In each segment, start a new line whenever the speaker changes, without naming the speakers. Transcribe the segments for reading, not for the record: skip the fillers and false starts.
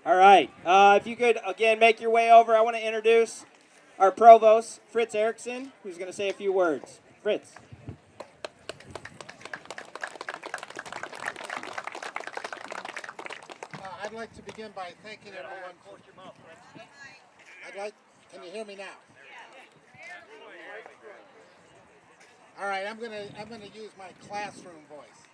All right. If you could, again, make your way over, I want to introduce our provost, Fritz Erickson, who's going to say a few words. Fritz.
I'd like to begin by thanking everyone. Can you hear me now? All right, I'm gonna use my classroom voice.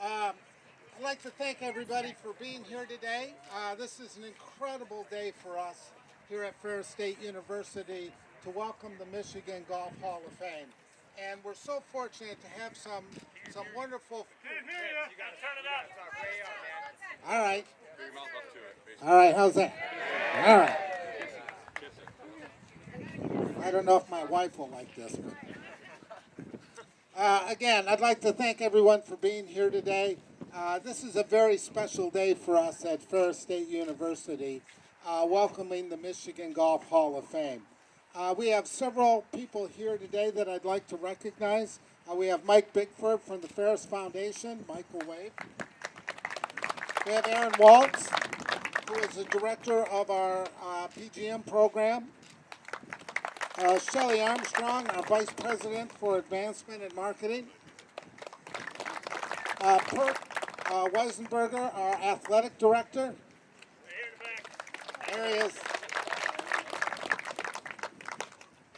I'd like to thank everybody for being here today. This is an incredible day for us here at Ferris State University to welcome the Michigan Golf Hall of Fame. And we're so fortunate to have some wonderful.
Can't hear you. You gotta turn it up.
All right. All right, how's that? All right. I don't know if my wife will like this. But again, I'd like to thank everyone for being here today. This is a very special day for us at Ferris State University, welcoming the Michigan Golf Hall of Fame. We have several people here today that I'd like to recognize. We have Mike Bigford from the Ferris Foundation. Mike will wave. We have Aaron Waltz, who is the director of our PGM program. Shelley Armstrong, our vice president for advancement and marketing. Kurt Weisenberger, our athletic director. There he is.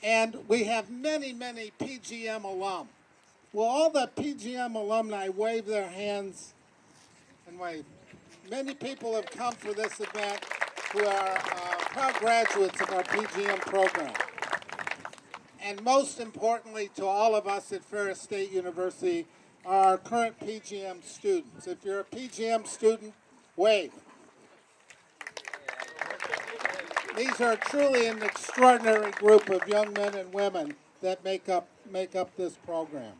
And we have many, many PGM alum. Will all the PGM alumni wave their hands and wave? Many people have come for this event who are proud graduates of our PGM program. And most importantly to all of us at Ferris State University are our current PGM students. If you're a PGM student, wave. These are truly an extraordinary group of young men and women that make up this program.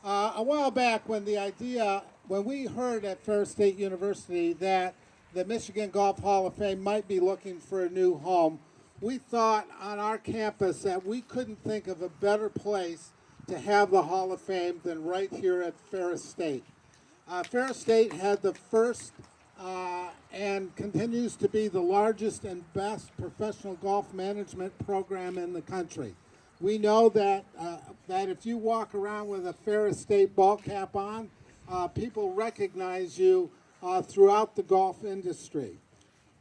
A while back when we heard at Ferris State University that the Michigan Golf Hall of Fame might be looking for a new home, we thought on our campus that we couldn't think of a better place to have the Hall of Fame than right here at Ferris State. Ferris State had the first and continues to be the largest and best professional golf management program in the country. We know that if you walk around with a Ferris State ball cap on, people recognize you throughout the golf industry.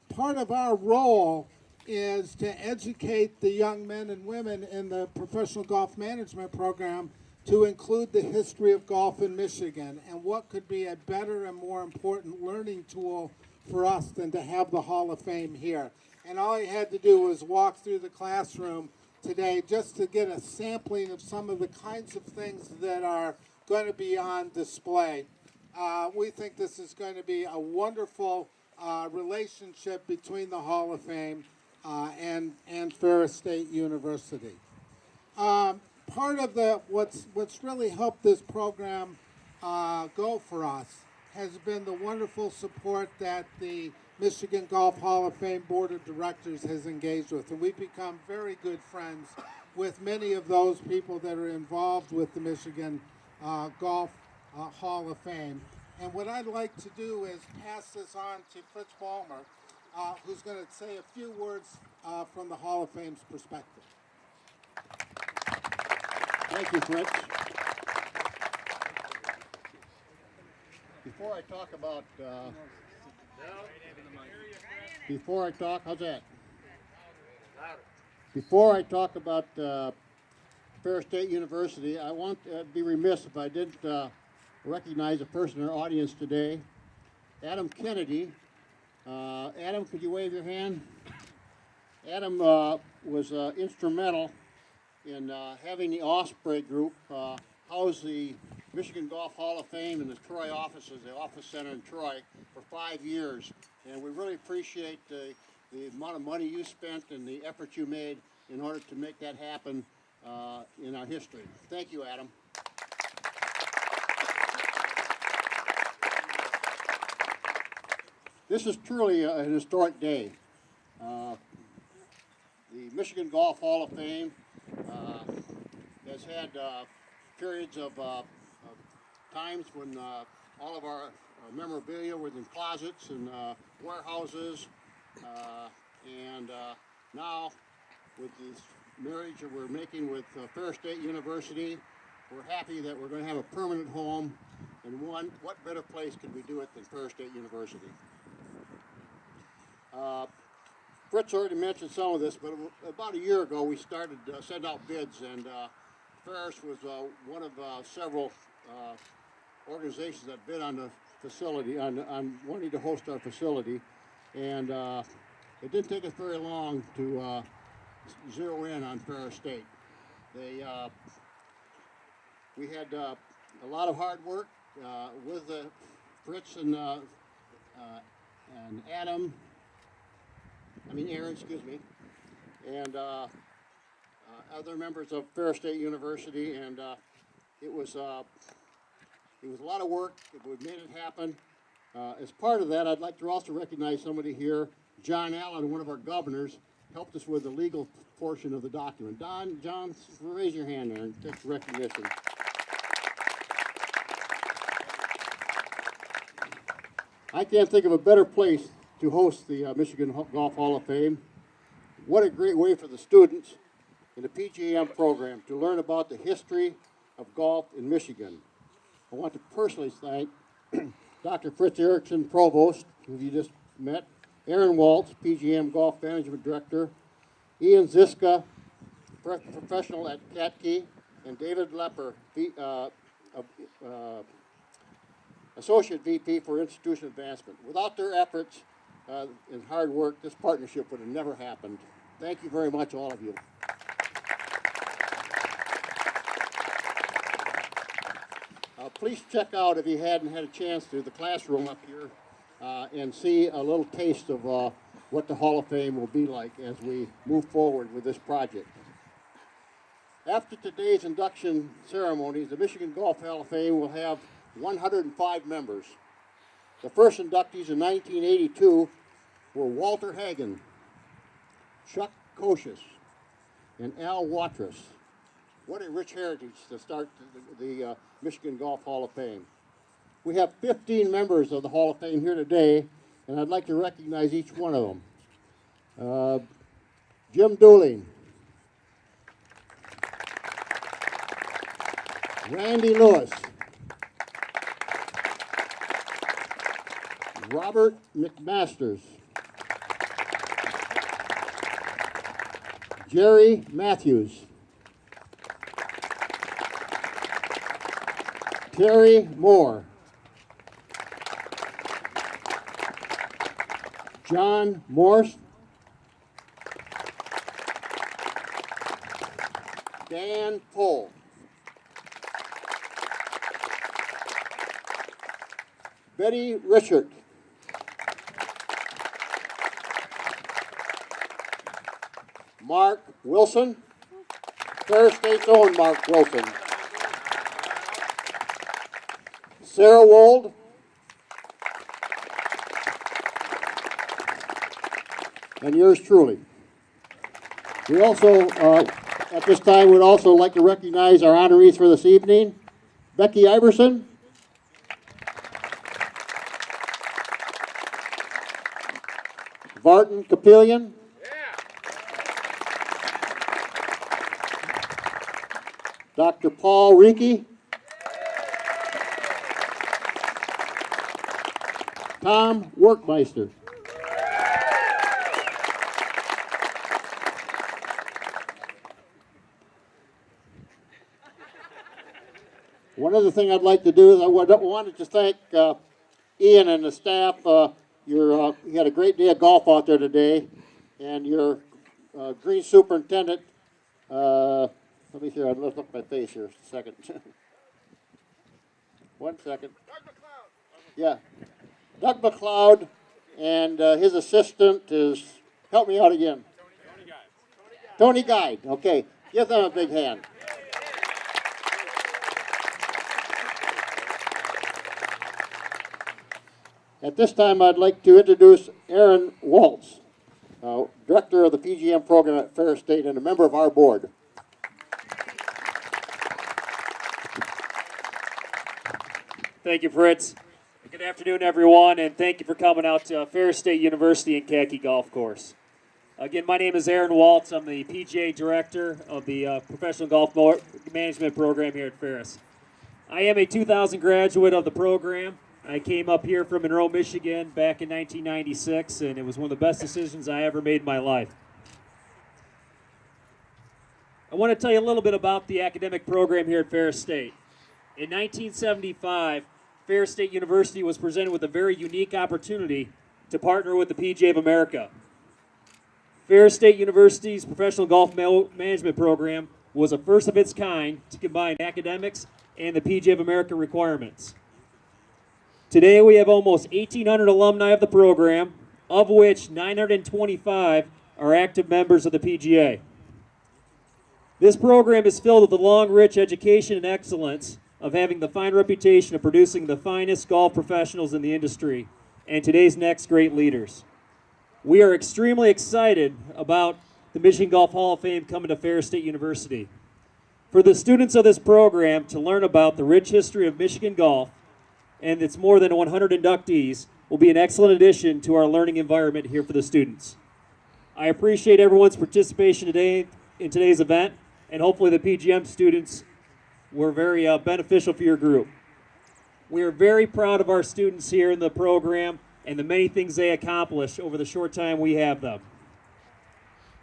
Part of our role is to educate the young men and women in the professional golf management program to include the history of golf in Michigan. And what could be a better and more important learning tool for us than to have the Hall of Fame here? And all you had to do was walk through the classroom today just to get a sampling of some of the kinds of things that are going to be on display. We think this is going to be a wonderful relationship between the Hall of Fame and Ferris State University. Part of what's really helped this program go for us has been the wonderful support that the Michigan Golf Hall of Fame Board of Directors has engaged with. And we've become very good friends with many of those people that are involved with the Michigan Golf Hall of Fame. And what I'd like to do is pass this on to Fritz Ballmer, who's going to say a few words from the Hall of Fame's perspective.
Thank you, Fritz. Before I talk about, how's that? Before I talk about Ferris State University, I want to be remiss if I didn't recognize a person in our audience today, Adam Kennedy. Adam, could you wave your hand? Adam was instrumental in having the Osprey Group house the Michigan Golf Hall of Fame in the Troy offices, the Office Center in Troy, for 5 years. And we really appreciate the amount of money you spent and the effort you made in order to make that happen in our history. Thank you, Adam. This is truly an historic day. The Michigan Golf Hall of Fame has had periods of times when all of our memorabilia within closets and warehouses. And now, with this marriage that we're making with Ferris State University, we're happy that we're going to have a permanent home. And what better place could we do it than Ferris State University? Fritz already mentioned some of this, but about a year ago we started sending out bids, and Ferris was one of several organizations that bid on the facility, on wanting to host our facility, and it didn't take us very long to zero in on Ferris State. We had a lot of hard work with Fritz and Aaron, excuse me, and other members of Ferris State University, and it was a lot of work. We made it happen. As part of that, I'd like to also recognize somebody here. John Allen, one of our governors, helped us with the legal portion of the document. John, raise your hand there and take recognition. I can't think of a better place to host the Michigan Golf Hall of Fame. What a great way for the students in the PGAM program to learn about the history of golf in Michigan. I want to personally thank Dr. Fritz Erickson, Provost, who you just met, Aaron Waltz, PGAM Golf Management Director, Ian Ziska, professional at Katkey, and David Lepper, Associate VP for Institution Advancement. Without their efforts and hard work, this partnership would have never happened. Thank you very much, all of you. Please check out, if you hadn't had a chance to, the classroom up here and see a little taste of what the Hall of Fame will be like as we move forward with this project. After today's induction ceremonies, the Michigan Golf Hall of Fame will have 105 members. The first inductees in 1982 were Walter Hagen, Chuck Kocius, and Al Watrous. What a rich heritage to start the Michigan Golf Hall of Fame. We have 15 members of the Hall of Fame here today, and I'd like to recognize each one of them. Jim Dooling, Randy Lewis, Robert McMasters, Jerry Matthews, Terry Moore, John Morse, Dan Pohl, Betty Richard, Mark Wilson, Ferris State's own Mark Wilson, Sarah Wold, and yours truly. We also, at this time, would also like to recognize our honorees for this evening. Becky Iverson, Vartan Kupelian, Dr. Paul Rieke, Tom Werkmeister, one other thing I'd like to do is I wanted to thank Ian and the staff. You had a great day of golf out there today, and your green superintendent, let me see, I'll lift up my face here a second. 1 second.
Doug McLeod.
Yeah. Doug McLeod and his assistant is, help me out again. Tony Guide. Okay. Give them a big hand. At this time, I'd like to introduce Aaron Waltz, Director of the PGM program at Ferris State and a member of our board.
Thank you, Fritz. Good afternoon, everyone, and thank you for coming out to Ferris State University and Khaki Golf Course. Again, my name is Aaron Waltz. I'm the PGA Director of the Professional Golf Management Program here at Ferris. I am a 2000 graduate of the program. I came up here from Monroe, Michigan back in 1996, and it was one of the best decisions I ever made in my life. I want to tell you a little bit about the academic program here at Ferris State. In 1975, Ferris State University was presented with a very unique opportunity to partner with the PGA of America. Ferris State University's Professional Golf Management Program was a first of its kind to combine academics and the PGA of America requirements. Today we have almost 1,800 alumni of the program, of which 925 are active members of the PGA. This program is filled with the long, rich education and excellence of having the fine reputation of producing the finest golf professionals in the industry and today's next great leaders. We are extremely excited about the Michigan Golf Hall of Fame coming to Ferris State University. For the students of this program to learn about the rich history of Michigan golf and its more than 100 inductees will be an excellent addition to our learning environment here for the students. I appreciate everyone's participation today in today's event, and hopefully the PGM students were very beneficial for your group. We are very proud of our students here in the program and the many things they accomplish over the short time we have them.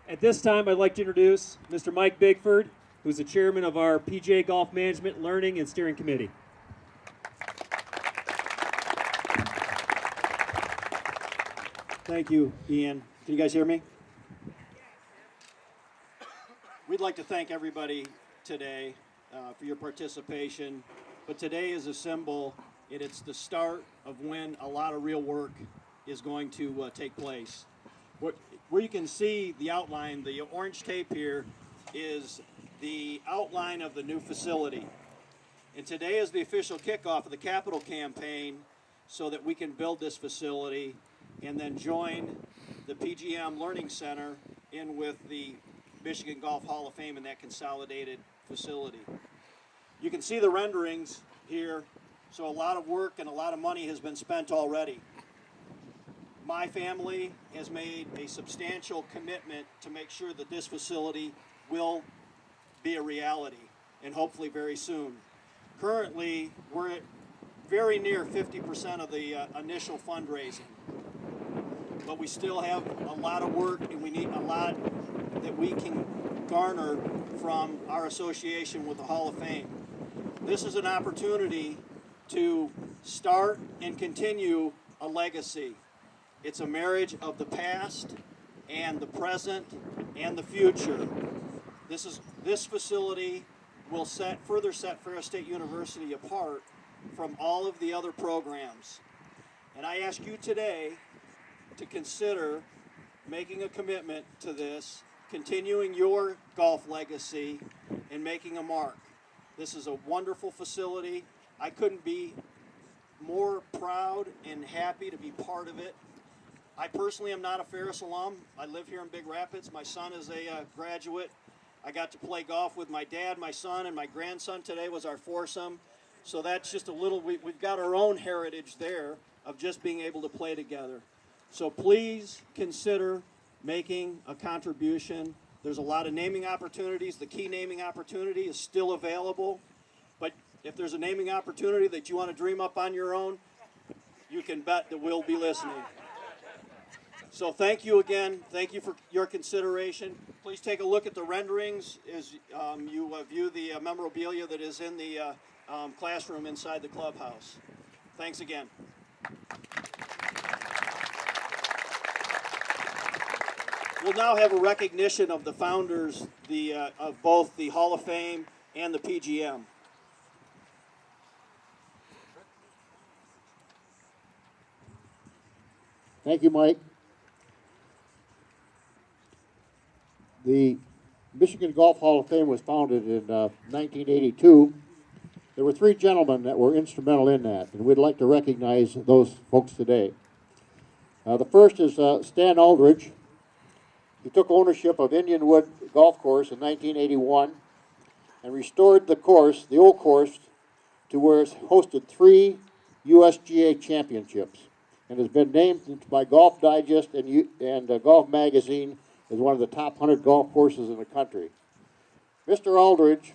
At this time, I'd like to introduce Mr. Mike Bigford, who's the chairman of our PGA Golf Management Learning and Steering Committee.
Thank you, Ian. Can you guys hear me? We'd like to thank everybody today for your participation, but today is a symbol, and it's the start of when a lot of real work is going to take place. Where you can see the outline, the orange tape here is the outline of the new facility. And today is the official kickoff of the capital campaign so that we can build this facility and then join the PGM Learning Center in with the Michigan Golf Hall of Fame in that consolidated facility. You can see the renderings here, so a lot of work and a lot of money has been spent already. My family has made a substantial commitment to make sure that this facility will be a reality, and hopefully very soon. Currently, we're at very near 50% of the initial fundraising, but we still have a lot of work, and we need a lot that we can garner from our association with the Hall of Fame. This is an opportunity to start and continue a legacy. It's a marriage of the past and the present and the future. This facility will further set Ferris State University apart from all of the other programs. And I ask you today to consider making a commitment to this, continuing your golf legacy, and making a mark. This is a wonderful facility. I couldn't be more proud and happy to be part of it. I personally am not a Ferris alum. I live here in Big Rapids. My son is a graduate. I got to play golf with my dad, my son, and my grandson. Today was our foursome. So that's just a little, we've got our own heritage there of just being able to play together. So please consider making a contribution. There's a lot of naming opportunities. The key naming opportunity is still available. But if there's a naming opportunity that you want to dream up on your own, you can bet that we'll be listening. So thank you again. Thank you for your consideration. Please take a look at the renderings as you view the memorabilia that is in the classroom inside the clubhouse. Thanks again. We'll now have a recognition of the founders of both the Hall of Fame and the PGM.
Thank you, Mike. The Michigan Golf Hall of Fame was founded in 1982. There were three gentlemen that were instrumental in that, and we'd like to recognize those folks today. The first is Stan Aldridge. He took ownership of Indian Wood Golf Course in 1981 and restored the course, the old course, to where it's hosted three USGA championships and has been named by Golf Digest and Golf Magazine as one of the top 100 golf courses in the country. Mr. Aldridge,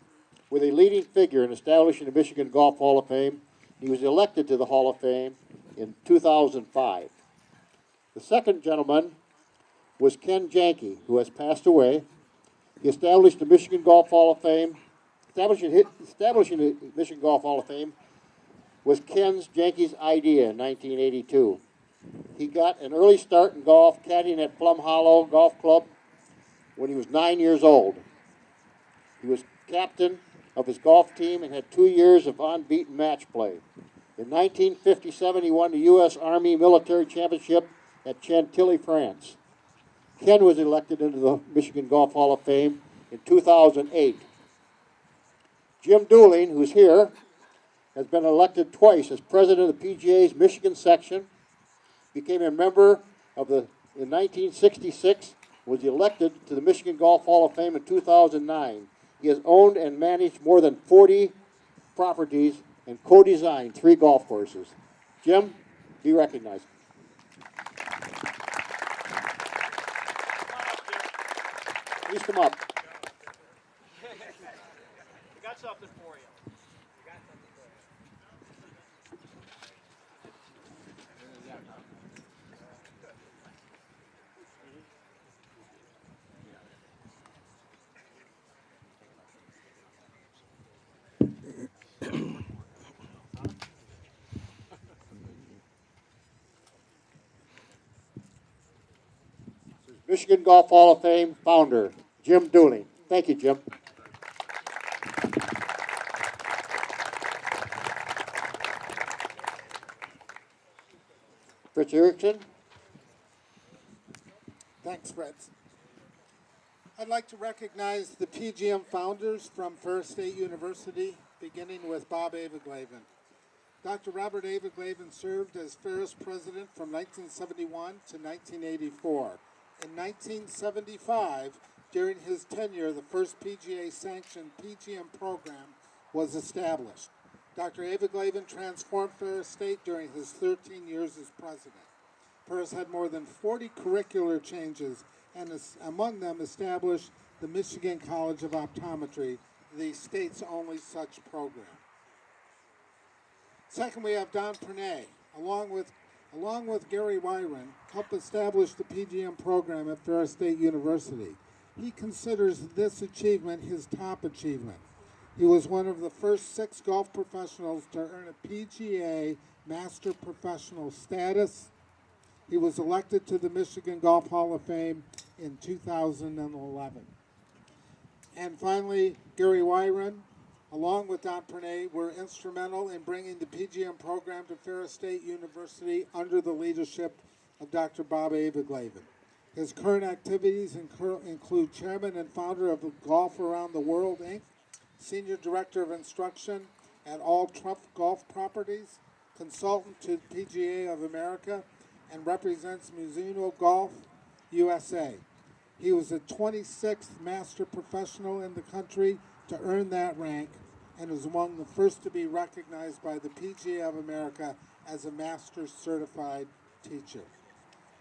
with a leading figure in establishing the Michigan Golf Hall of Fame, he was elected to the Hall of Fame in 2005. The second gentleman was Ken Janke, who has passed away. He established the Michigan Golf Hall of Fame. Establishing the Michigan Golf Hall of Fame was Janke's idea in 1982. He got an early start in golf, caddying at Plum Hollow Golf Club when he was 9 years old. He was captain of his golf team and had 2 years of unbeaten match play. In 1957, he won the U.S. Army Military Championship at Chantilly, France. Ken was elected into the Michigan Golf Hall of Fame in 2008. Jim Dooling, who's here, has been elected twice as president of the PGA's Michigan section, became a member of in 1966, was elected to the Michigan Golf Hall of Fame in 2009. He has owned and managed more than 40 properties and co-designed 3 golf courses. Jim, be recognized. Please come up.
We got something for you.
Michigan Golf Hall of Fame founder, Jim Dooling. Thank you, Jim. Fritz Erickson.
Thanks, Fritz. I'd like to recognize the PGM founders from Ferris State University, beginning with Bob Aveglaven. Dr. Robert Aveglaven served as Ferris president from 1971 to 1984. In 1975, during his tenure, the first PGA-sanctioned PGM program was established. Dr. Aveglaven transformed Ferris State during his 13 years as president. Ferris had more than 40 curricular changes, and among them established the Michigan College of Optometry, the state's only such program. Second, we have Don Pernay, along with Gary Wyron, helped establish the PGM program at Ferris State University. He considers this achievement his top achievement. He was one of the first 6 golf professionals to earn a PGA Master Professional status. He was elected to the Michigan Golf Hall of Fame in 2011. And finally, Gary Wyron, along with Don Pernay, were instrumental in bringing the PGM program to Ferris State University under the leadership of Dr. Bob Aveglaven. His current activities include chairman and founder of Golf Around the World, Inc., senior director of instruction at All Trump Golf Properties, consultant to PGA of America, and represents Mizuno Golf USA. He was the 26th master professional in the country to earn that rank and is among the first to be recognized by the PGA of America as a master certified teacher.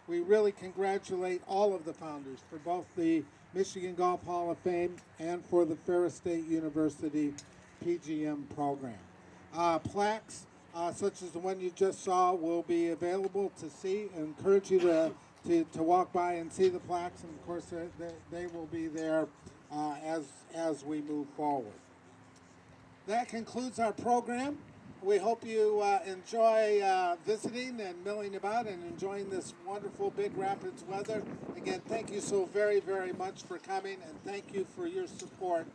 We really congratulate all of the founders for both the Michigan Golf Hall of Fame and for the Ferris State University PGM program. Plaques such as the one you just saw will be available to see. I encourage you to walk by and see the plaques, and of course they will be there as we move forward. That concludes our program. We hope you enjoy visiting and milling about and enjoying this wonderful Big Rapids weather. Again, thank you so very, very much for coming, and thank you for your support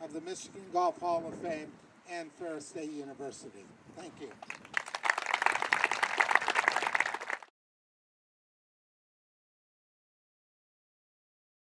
of the Michigan Golf Hall of Fame and Ferris State University. Thank you.